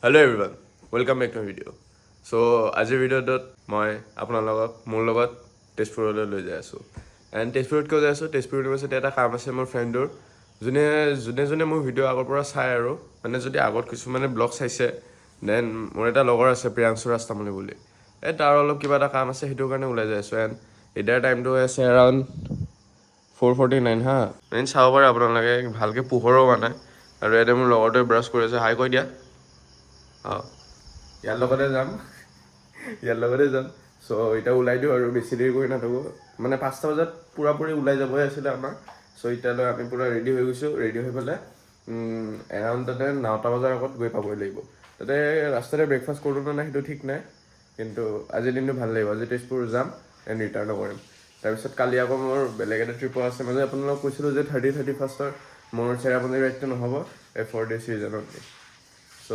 Hello everyone, welcome back to my video. So আজিৰ ভিডিঅ'টোত মই আপোনালোকক মোৰ লগত তেজপুৰলৈ লৈ যাই আছোঁ এণ্ড তেজপুৰত কিয় যাই আছোঁ তেজপুৰ ইউনিভাৰ্চিটি এটা কাম আছে মোৰ ফ্ৰেণ্ডৰ যোনে মোৰ ভিডিঅ' আগৰ পৰা চাই আৰু মানে যদি আগত কিছুমানে ব্লগ চাইছে দেন মোৰ এটা লগৰ আছে প্ৰিয়াংশু ৰাস্তামুলি বুলি তাৰ অলপ কিবা এটা কাম আছে সেইটোৰ কাৰণে ওলাই যাই আছোঁ এণ্ড এতিয়া টাইমটো আছে এৰাউণ্ড 4:49 হা মেইন চাব পাৰে আপোনালোকে ভালকৈ পোহৰো হোৱা নাই আৰু ইয়াতে মোৰ লগৰটোৱে ব্ৰাছ কৰি আছে হাই কৈ দিয়া ইয়াৰ লগতে যাম চ' এতিয়া ওলাই দিওঁ আৰু বেছি দেৰি কৰি নাথাকোঁ মানে 5টা বজাত পূৰাপূৰি ওলাই যাবই আছিলে আমাৰ চ' এতিয়ালৈ আমি পূৰা ৰেডি হৈ গৈছোঁ ৰেডি হৈ পেলাই এৰাউণ্ড তাতে 9টা বজাৰ আগত গৈ পাবই লাগিব তাতে ৰাস্তাতে ব্ৰেকফাষ্ট কৰোঁ নে নাই সেইটো ঠিক নাই কিন্তু আজিৰ দিনটো ভাল লাগিব আজি তেজপুৰ যাম এণ্ড ৰিটাৰ্ণো কৰিম তাৰপিছত কালি আকৌ মোৰ বেলেগ এটা ট্ৰিপো আছে মানে আপোনালোকক কৈছিলোঁ যে 31st মোৰ চেৰাপুঞ্জী ৰাইডটো নহ'ব এই 4 days ৰিজনত চ'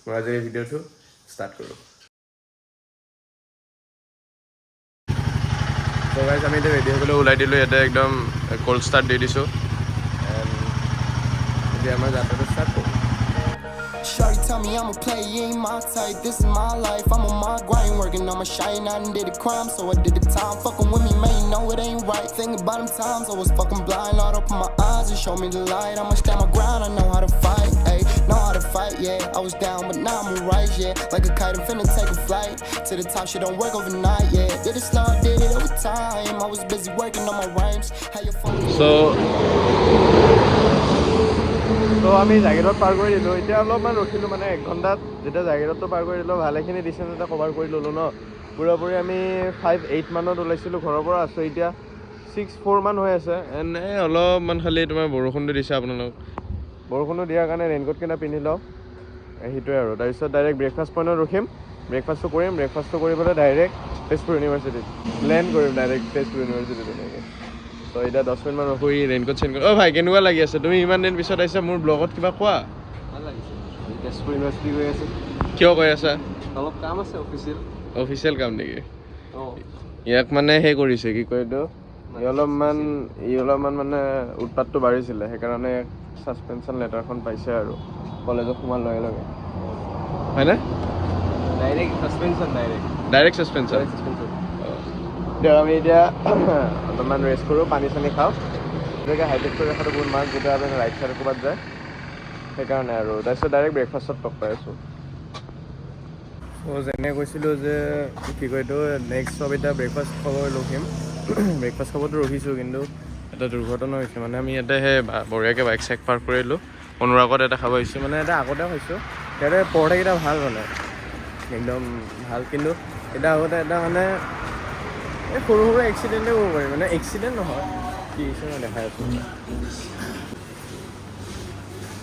মই আজি এই ভিডিঅ'টো ষ্টাৰ্ট কৰোঁ চ' গাইজ আমি এতিয়া ৰেডি হ'বলৈ ওলাই দিলোঁ ইয়াতে একদম ক'ল্ড ষ্টাৰ্ট দি দিছোঁ এণ্ড এতিয়া আমাৰ যাত্ৰাটো ষ্টাৰ্ট কৰোঁ Shorty tell me I'm a player, you ain't my type. This is my life, I'm on my grind, working on my shine. I done did a crime, so I did the time. Fucking with me, man, you know it ain't right. Think about them times I was fucking blind. Lord, open my eyes and show me the light. I'ma stand my ground, I know how to fight. Ayy, know how to fight, yeah. I was down, but now I'm rise, yeah. Like a kite, I'm finna take a flight to the top. Shit don't work overnight, yeah. Did it slow, did it over time. I was busy working on my rhymes. How you fucking তো আমি জাগিৰোড পাৰ কৰি দিলোঁ এতিয়া অলপমান ৰখিলোঁ মানে 1 ঘণ্টাত যেতিয়া জাগিৰোডটো পাৰ কৰি দিলোঁ ভালেখিনি ডিষ্টেঞ্চ এটা কভাৰ কৰি ল'লোঁ ন পূৰাপূৰি আমি 5-8 মানত ওলাইছিলোঁ ঘৰৰ পৰা আছোঁ এতিয়া 6-4 মান হৈ আছে এণ্ড অলপমান খালি তোমাৰ বৰষুণটো দিছে আপোনালোক বৰষুণটো দিয়াৰ কাৰণে ৰেইনকোট কিনা পিন্ধি লওঁ সেইটোৱে আৰু তাৰপিছত ডাইৰেক্ট ব্ৰেকফাষ্ট পইণ্টত ৰখিম ব্ৰেকফাষ্টটো কৰিম ব্ৰেকফাষ্টটো কৰি পেলাই ডাইৰেক্ট তেজপুৰ ইউনিভাৰ্চিটিত লেণ্ড কৰিম ডাইৰেক্ট তেজপুৰ ইউনিভাৰ্চিটিত তেনেকৈ তো এতিয়া 10 মিনিটমান ৰখি ৰেইনকোট চেইনকোট ভাই কেনেকুৱা লাগি আছে তুমি ইমান দিন পিছত আহিছা মোৰ ব্লগত কিবা কোৱা ভাল লাগিছে তেজপুৰ ইউনিভাৰ্চিটি গৈ আছে কিয় কৈ আছা অলপ কাম আছে অফিচিয়েল কাম নেকি অঁ ইয়াক মানে সেই কৰিছে কি কয় এইটো ই অলপমান মানে উৎপাতটো বাঢ়িছিলে সেইকাৰণে ছাছপেনশ্যন লেটাৰখন পাইছে আৰু কলেজত সোমাৰ লগে লগে হয়নে ডাইৰেক্ট ছাছপেনশ্যন এতিয়া আমি এতিয়া অলপমান ৰেষ্ট কৰোঁ পানী চানী খাওঁ তেনেকৈ হাইড্ৰেট কৰি ৰখাটো বহুত মাছ যেতিয়া আমি ৰাইট চাইডে ক'ৰবাত যায় সেইকাৰণে আৰু তাৰপিছত ডাইৰেক্ট ব্ৰেকফাষ্টত লগ পাই আছোঁ চ' যেনে কৈছিলোঁ যে কি কয় এইটো নেক্সট চব এতিয়া ব্ৰেকফাষ্ট খাব ৰখিম ব্ৰেকফাষ্ট খাবতো ৰখিছোঁ কিন্তু এটা দুৰ্ঘটনা হৈছে মানে আমি ইয়াতে সেই বঢ়িয়াকৈ বাইক চাইক পাৰ্ক কৰিলোঁ অনুৰাগত এটা খাব আহিছোঁ মানে এটা আগতে খাইছোঁ ইয়াতে পৰঠাকেইটা ভাল মানে একদম ভাল কিন্তু এটা আগতে এটা মানে এই সৰু সৰু এক্সিডেণ্টে হ'ব পাৰি মানে এক্সিডেণ্ট নহয় কি হৈছে মই দেখাই আছোঁ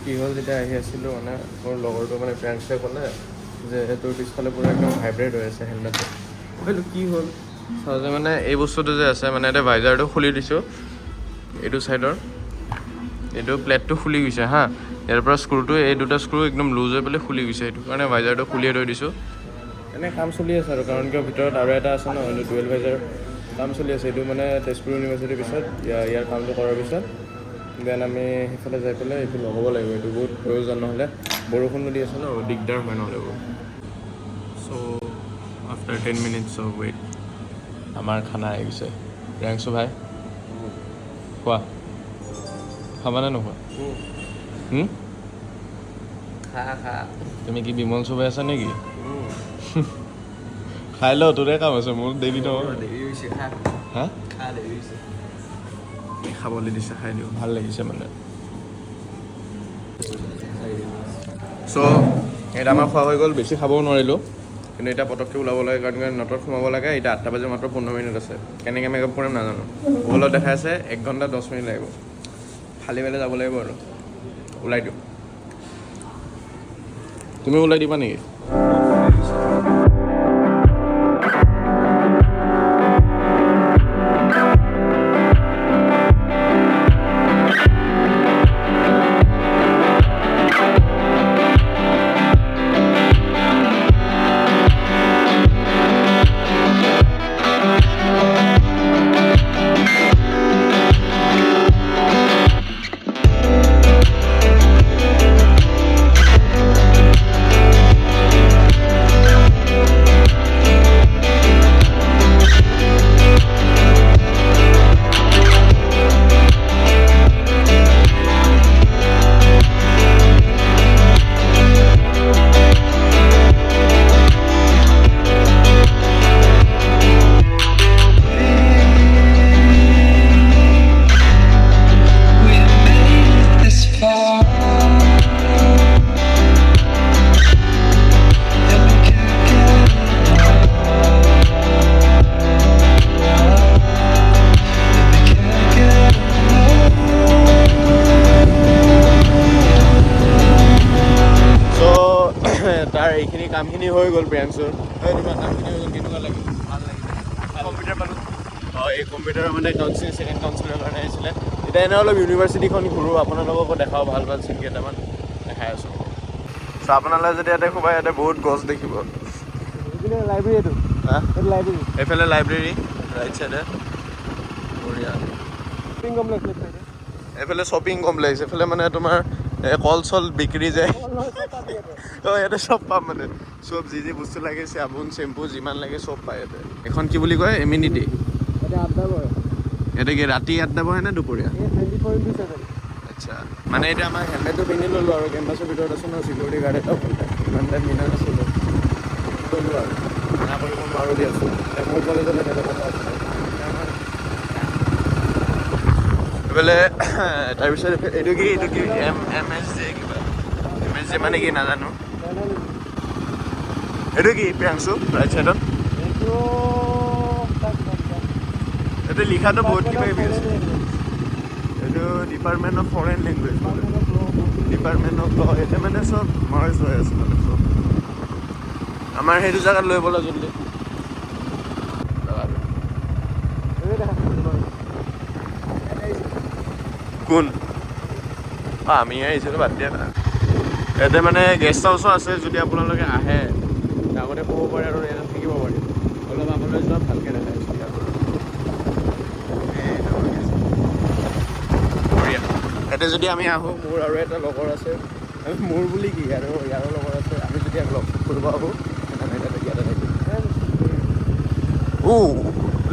কি হ'ল যেতিয়া আহি আছিলোঁ মানে মোৰ লগৰটো মানে ফ্ৰেণ্ডছে ক'লে যে তোৰ পিছফালে পূৰা একদম ভাইব্ৰেট হৈ আছে হেলমেটটো সেইটো কি হ'ল চাওঁতে মানে এই বস্তুটো যে আছে মানে এতিয়া ভাইজাৰটো খুলি দিছোঁ এইটো ছাইডৰ এইটো প্লেটটো খুলি গৈছে হা ইয়াৰ পৰা স্ক্ৰুটো এই দুটা স্ক্ৰু একদম লুজ হৈ পেলাই খুলি গৈছে সেইটো কাৰণে ভাইজাৰটো খুলিয়ে থৈ দিছোঁ এনে কাম চলি আছে আৰু কাৰণ কিয় ভিতৰত আৰু এটা আছে ন এইটো ডুৱেল ভাইজাৰ কাম চলি আছে এইটো মানে তেজপুৰ ইউনিভাৰ্চিটিৰ পিছত ইয়াৰ কামটো কৰাৰ পিছত দেন আমি সেইফালে যাই পেলাই এইটো লগাব লাগিব এইটো বহুত প্ৰয়োজন নহ'লে বৰষুণো দি আছে ন দিগদাৰ হয় নহ'লে বহুত চ' আফটাৰ 10 minutes অফ ৱেইট আমাৰ খানা আহি গৈছে প্ৰিয়াংশু ভাই খোৱা খাবানে নোখোৱা খা তুমি কি বিমল চুবাই আছা নেকি খাই লওঁ তোৰে কাম আছে মোৰ দেৰি নহয় দেৰি হৈছে হা দেৰি হৈছে খাবলৈ দিছে খাই দিওঁ ভাল লাগিছে মানে চ' এতিয়া আমাৰ খোৱা হৈ গ'ল বেছি খাবও নোৱাৰিলোঁ কিন্তু এতিয়া পটককৈ ওলাব লাগে কাৰণ নটত সোমাব লাগে এতিয়া 8টা বাজি মাত্ৰ 15 মিনিট আছে কেনেকৈ মেকআপ কৰিম নাজানো গুগলত দেখাই আছে 1 ঘণ্টা 10 মিনিট লাগিব খালী পেলাই যাব লাগিব আৰু ওলাই দিওঁ তুমি ওলাই দিবা নেকি তাৰ এইখিনি কামখিনি হৈ গ'ল প্ৰিয়াংশুৰ। তোমাৰ কামখিনি হৈ গ'ল, কেনেকুৱা লাগিল? ভাল লাগিলে। কম্পিউটাৰ পালোঁ। এই কম্পিউটাৰৰ মানে কাউন্সিল ছেকেণ্ড কাউন্সিলৰ কাৰণে আহিছিলে। এতিয়া এনে অলপ ইউনিভাৰ্চিটিখন ঘূৰোঁ, আপোনালোককো দেখাওঁ ভাল ভাল চিন কেইটামান দেখাই আছোঁ। চ' আপোনালোকে যদি ইয়াতে সোমাই ইয়াতে বহুত গছ দেখিব। লাইব্ৰেৰী এইটো হা লাইব্ৰেৰী এইফালে লাইব্ৰেৰী ৰাইট চাইডে বঢ়িয়া। শ্বপিং কমপ্লেক্স লেফ্ট চাইডে এইফালে শ্বপিং কমপ্লেক্স, এইফালে মানে তোমাৰ কল চল বিক্ৰী যায়। ইয়াতে চব পাম মানে চব যি যি বস্তু লাগে, চাবোন চেম্পু যিমান লাগে চব পায় ইয়াতে। এখন কি বুলি কয় এমিনিটি। ইয়াতে আড্ডা বহে। ইয়াতে কি ৰাতি আড্ডা বহে নে দুপৰীয়া? 24/7 আচ্ছা মানে এতিয়া আমাৰ হেলমেটটো পিন্ধি ল'লোঁ আৰু কেম্পাছৰ ভিতৰত আছোঁ ন, চিকিউৰিটি গাৰ্ড এটা ইমান টাইম মিনা নাছিলোঁ ল'লোঁ আৰু মানা কৰিব নোৱাৰোঁ দিয়াচোন। মোৰ কলেজত এইফালে তাৰপিছত এইটো কি এম এছ জে কিবা এম এছ জে মানে কি নাজানো। এইটো কি প্ৰিয়াংশু ৰাইট চাইডত এইটো লিখাটো বহুত কিবা কিবি আছে। এইটো department of foreign language, department of law. এতিয়া মানে চব মাৰ্জ হৈ আছে মানে চব। আমাৰ সেইটো জেগাত লৈ ব'লা জলদি। কোন আমি আহিছিলোঁ বাদ দিয়া না। ইয়াতে মানে গেষ্ট হাউচো আছে, যদি আপোনালোকে আহে আগতে ক'ব পাৰে আৰু ইয়াতে থাকিব পাৰি। অলপ আগলৈ যোৱা ভালকৈ দেখাই আছোঁ বঢ়িয়া। ইয়াতে যদি আমি আহোঁ, মোৰ আৰু এটা লগৰ আছে, মোৰ বুলি কি আৰু ইয়াৰো লগৰ আছে, আমি যদি লগ কৰিব আহোঁ আমি ইয়াতে থাকিম।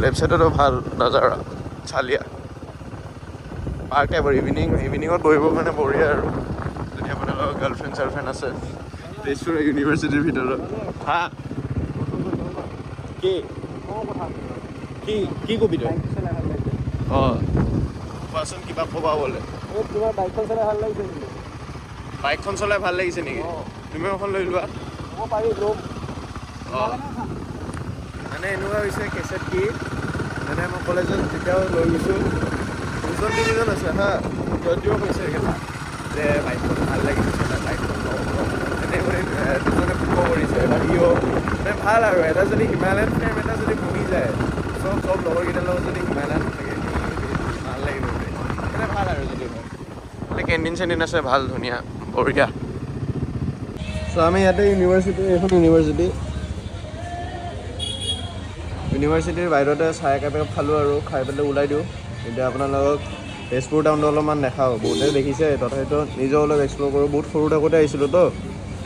লেফ্ট চাইডতো ভাল নাজাৰা চালিয়া পাৰ্ক টাইপৰ। ইভিনিঙত বহিবৰ কাৰণে বঢ়িয়া আৰু যদি আপোনালোকৰ গাৰ্লফ্ৰেণ্ড চাৰ্লফ্ৰেণ্ড আছে। তেজপুৰ ইউনিভাৰ্চিটিৰ ভিতৰত হা কি কি কি কবি তই? অঁ কোৱাচোন কিবা ক'বা বোলে। তোমাৰ বাইকখন চলাই ভাল লাগিছে নেকি? বাইকখন চলাই ভাল লাগিছে নেকি? তুমিও এখন লৈ লোৱা। মই পাৰি ল'ম। অঁ মানে এনেকুৱা হৈছে কেছেট কি মানে মই কলেজত যেতিয়াও লৈ গৈছোঁ দুজন তিনিজন আছে হা, সিহঁতিও কৈছে যে বাইকখন ভাল লাগিছে, বাইকখন এনেকৈ দুজনে বুক কৰিছে। এটা ইও মানে ভাল আৰু এটা যদি হিমালয়ান ফ্ৰেম এটা যদি বহি যায়, চব লগৰকেইটাৰ লগত যদি হিমালয়ান থাকে ভাল লাগিব মানে ভাল আৰু যদি হয় মানে কেণ্টিন চেণ্টিন আছে ভাল ধুনীয়া বঢ়িয়া। চ' আমি ইয়াতে এইখন ইউনিভাৰ্চিটিৰ বাহিৰতে চাহ একাপ খালোঁ আৰু খাই পেলাই ওলাই দিওঁ। এতিয়া আপোনালোকক তেজপুৰ টাউনটো অলপমান দেখাওঁ। বহুতে দেখিছে, তথাপিতো নিজেও অলপ এক্সপ্ল'ৰ কৰোঁ। বহুত সৰু থাকোঁতে আহিছিলোঁ তো,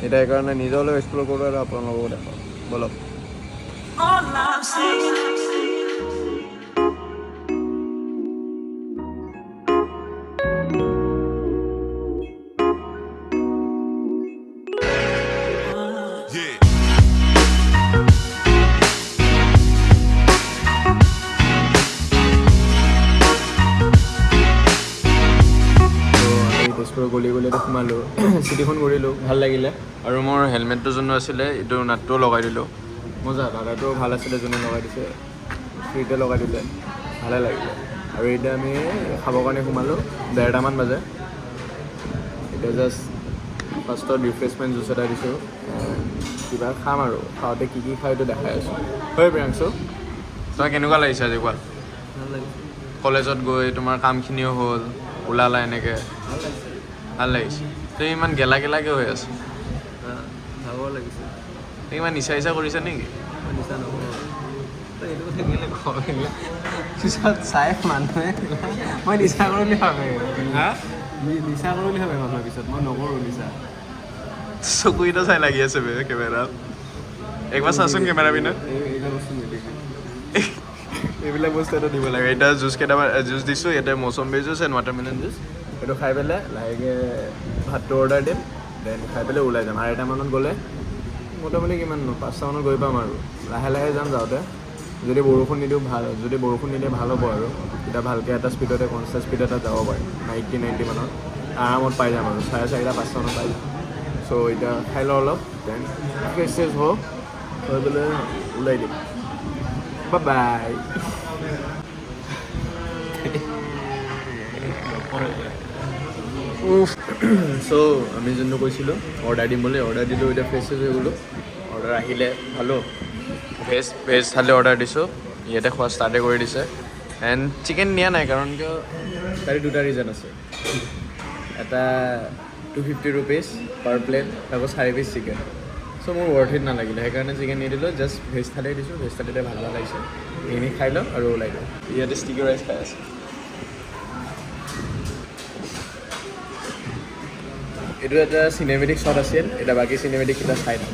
এতিয়া সেইকাৰণে নিজেও অলপ এক্সপ্ল'ৰ কৰোঁ আৰু আপোনালোককো দেখাওঁ বলক। তেজপুৰৰ গলি গলিতে সোমালোঁ, চিটিখন ঘূৰিলোঁ, ভাল লাগিলে। আৰু মোৰ হেলমেটটো যোনটো আছিলে এইটো নাটটোও লগাই দিলোঁ। মজা, দাদাটো ভাল আছিলে যোনে লগাই দিছে, ফ্ৰীতে লগাই দিলে, ভালে লাগিলে। আৰু এতিয়া আমি খাবৰ কাৰণে সোমালোঁ, 1:30মান বাজে। এতিয়া জাষ্ট ফাৰ্ষ্টত ৰিফ্ৰেছমেণ্ট জুচ এটা দিছোঁ, কিবা খাম আৰু খাওঁতে কি কি খাই এইটো দেখাই আছোঁ। হয় প্ৰিয়াংশু, তোমাৰ কেনেকুৱা লাগিছে আজি কোৱা? ভাল লাগিছে। কলেজত গৈ তোমাৰ কামখিনিও হ'ল, ওলালা এনেকৈ ভাল লাগিছে। তুমি ইমান গেলাকৈ হৈ আছে, ভাগৰ লাগিছে। ইমান নিচা ইচা কৰিছা নেকি? নিচা নকৰোঁ। তই এইটো কথা কেলৈ কওঁ? পিছত চাই মানুহে মই নিচা কৰোঁ বুলি ভাবে। হা নিচা কৰোঁ বুলি ভাবে মানুহে পিছত, মই নকৰোঁ নিচা। চকুকেইটা চাই লাগি আছে বে কেমেৰাত। একবাৰ চাচোন কেমেৰা পিনে। এইবিলাক বস্তু নেদেখি। এইবিলাক বস্তু এটা দিব লাগে। এতিয়া জুচ দিছোঁ, ইয়াতে মৌচম্বী জুচ এণ্ড ৱাটাৰমেলন জুচ। এইটো খাই পেলাই লাহেকৈ ভাতটো অৰ্ডাৰ দিম, দেন খাই পেলাই ওলাই যাম। 2:30মানত গ'লে মোটামুটি কিমান 5টামানত গৈ পাম আৰু লাহে লাহে যাম। যাওঁতে যদি বৰষুণ নিদিওঁ ভাল, যদি বৰষুণ নিদিয়ে ভাল হ'ব আৰু তেতিয়া ভালকৈ এটা স্পীডতে কনষ্টেণ্ট স্পীড এটা যাব পাৰিম। 90 মানত আৰামত পাই যাম আৰু 4:30 5টামানত পাই যাম। চ' এতিয়া খাই লওঁ অলপ, দেন ফ্ৰেছ চেছ হওক, হৈ পেলাই ওলাই দিম। বাই। চ' আমি যোনটো কৈছিলোঁ অৰ্ডাৰ দিম বুলি অৰ্ডাৰ দিলোঁ এতিয়া ফ্ৰেছ হৈ গ'লোঁ অৰ্ডাৰ আহিলে ভালো ভেজ থালি অৰ্ডাৰ দিছোঁ ইয়াতে খোৱা ষ্টাৰ্টে কৰি দিছে এণ্ড চিকেন নিয়া নাই কাৰণ কিয় তাৰে দুটা ৰিজন আছে এটা 250 rupees পাৰ প্লেট আকৌ 4 piece চিকেন চ' মোৰ ৱৰ্থ ইট নালাগিলে সেইকাৰণে চিকেন নিদিলোঁ জাষ্ট ভেজ থালি দিছোঁ ভেজ থালিতে ভাল লাগিছে এইখিনি খাই লওঁ আৰু ওলাই দিওঁ ইয়াতে ষ্টিকি ৰাইচ খাই আছে এইটো এটা চিনেমেটিক শ্বট আছিল এতিয়া বাকী চিনেমেটিককেইটা চাই লওঁ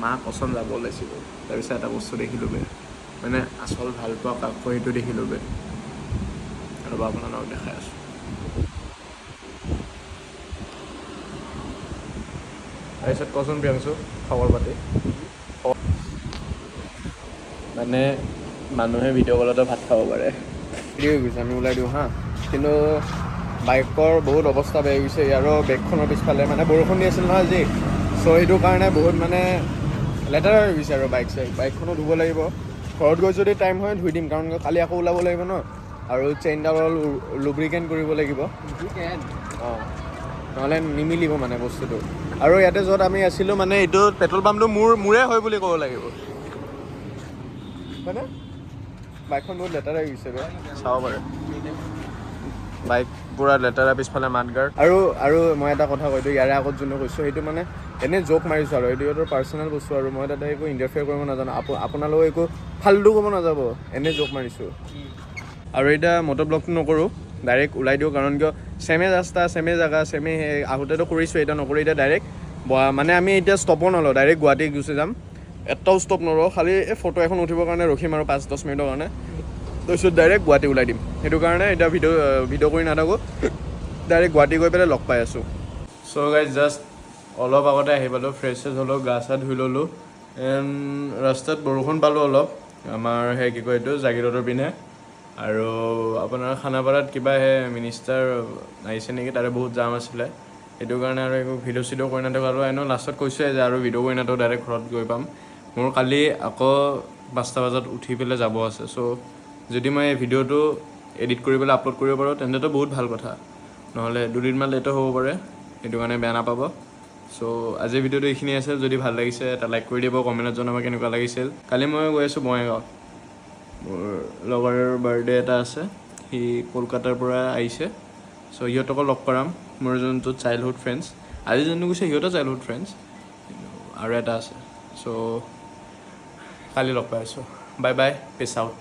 মা কচম যাব ওলাইছিলোঁ তাৰপিছত এটা বস্তু দেখিলোঁ বে মানে আচল ভাল পোৱা কাক সেইটো দেখিলোঁ বে আৰু আপোনালোকক দেখাই আছোঁ তাৰপিছত কচোন প্ৰিয়াংশু খবৰ পাতি মানে মানুহে ভিডিঅ' কলতে ভাত খাব পাৰে দেৰি হৈ গৈছে আমি ওলাই দিওঁ হা কিন্তু বাইকৰ বহুত অৱস্থা বেয়া গৈছে আৰু বেগখনৰ পিছফালে মানে বৰষুণ দি আছিল নহয় আজি চ' সেইটো কাৰণে বহুত মানে লেতেৰা হৈ গৈছে আৰু বাইকখনো ধুব লাগিব ঘৰত গৈ যদি টাইম হয় ধুই দিম কাৰণ কালি আকৌ ওলাব লাগিব ন আৰু চেইনডাল লুব্ৰিকেণ্ট কৰিব লাগিব অঁ নহ'লে নিমিলিব মানে বস্তুটো আৰু ইয়াতে য'ত আমি আছিলোঁ মানে এইটো পেট্ৰল পাম্পটো মোৰে হয় বুলি ক'ব লাগিব হয়নে বাইকখন বহুত লেতেৰা হৈ গৈছে চাব পাৰে বাইক পূৰা লেতেৰা পিছফালে মাডগাৰ্ড আৰু মই এটা কথা কৈছোঁ ইয়াৰে আগত যোনটো কৈছোঁ সেইটো মানে এনেই জোক মাৰিছোঁ আৰু এইটো সিহঁতৰ পাৰ্চনেল বস্তু আৰু মই তাতে একো ইণ্টাৰফেয়াৰ কৰিব নাজানো আপোনালোকে একো ফাল্টু ক'ব নাযাব এনেই জোক মাৰিছোঁ আৰু এতিয়া মটৰ ব্লগটো নকৰোঁ ডাইৰেক্ট ওলাই দিওঁ কাৰণ কিয় ছেমে ৰাস্তা ছেমে জেগা ছেমে সেই আহোঁতেতো কৰিছোঁ এতিয়া নকৰোঁ এতিয়া ডাইৰেক্ট মানে আমি এতিয়া ষ্টপো নলওঁ ডাইৰেক্ট গুৱাহাটী গুচি যাম এটাও ষ্টপ নলওঁ খালি এই ফটো এখন উঠিবৰ কাৰণে ৰখিম আৰু 5-10 মিনিটৰ কাৰণে তাৰপিছত ডাইৰেক্ট গুৱাহাটী ওলাই দিম সেইটো কাৰণে এতিয়া ভিডিঅ' কৰি নাথাকোঁ ডাইৰেক্ট গুৱাহাটী গৈ পেলাই লগ পাই আছোঁ চ' গাইজ জাষ্ট অলপ আগতে আহি পালোঁ ফ্ৰেছ হ'লোঁ গা চা ধুই ল'লোঁ এণ্ড ৰাস্তাত বৰষুণ পালোঁ অলপ আমাৰ সেই কি কয় এইটো জাগিৰোডৰ পিনে আৰু আপোনাৰ খানাপাৰাত কিবা সেই মিনিষ্টাৰ আহিছে নেকি তাৰে বহুত জাম আছিলে সেইটো কাৰণে আৰু একো ভিডিঅ' চিডিঅ' কৰি নাথাকোঁ আৰু এনেও লাষ্টত কৈছোঁৱে যে আৰু ভিডিঅ' কৰি নাথাকোঁ ডাইৰেক্ট ঘৰত গৈ পাম মোৰ কালি আকৌ 5টা বজাত উঠি পেলাই যাব আছে চ' যদি মই এই ভিডিঅ'টো এডিট কৰি পেলাই আপলোড কৰিব পাৰোঁ তেন্তেতো বহুত ভাল কথা নহ'লে দুদিনমান লেটো হ'ব পাৰে সেইটো কাৰণে বেয়া নাপাব চ' আজিৰ ভিডিঅ'টো এইখিনি আছে যদি ভাল লাগিছে এটা লাইক কৰি দিব কমেণ্টত জনাব কেনেকুৱা লাগিছিল কালি মই গৈ আছোঁ বঙাইগাঁও মোৰ লগৰ বাৰ্থডে এটা আছে সি কলকাতাৰ পৰা আহিছে চ' সিহঁতকো লগ কৰাম মোৰ যোনটো চাইল্ডহুড ফ্ৰেণ্ডছ আজি যোনটো গৈছে সিহঁতৰ চাইল্ডহুড ফ্ৰেণ্ডছ আৰু এটা আছে চ' কালি লগ পাই আছোঁ বাই বাই পিছ আউট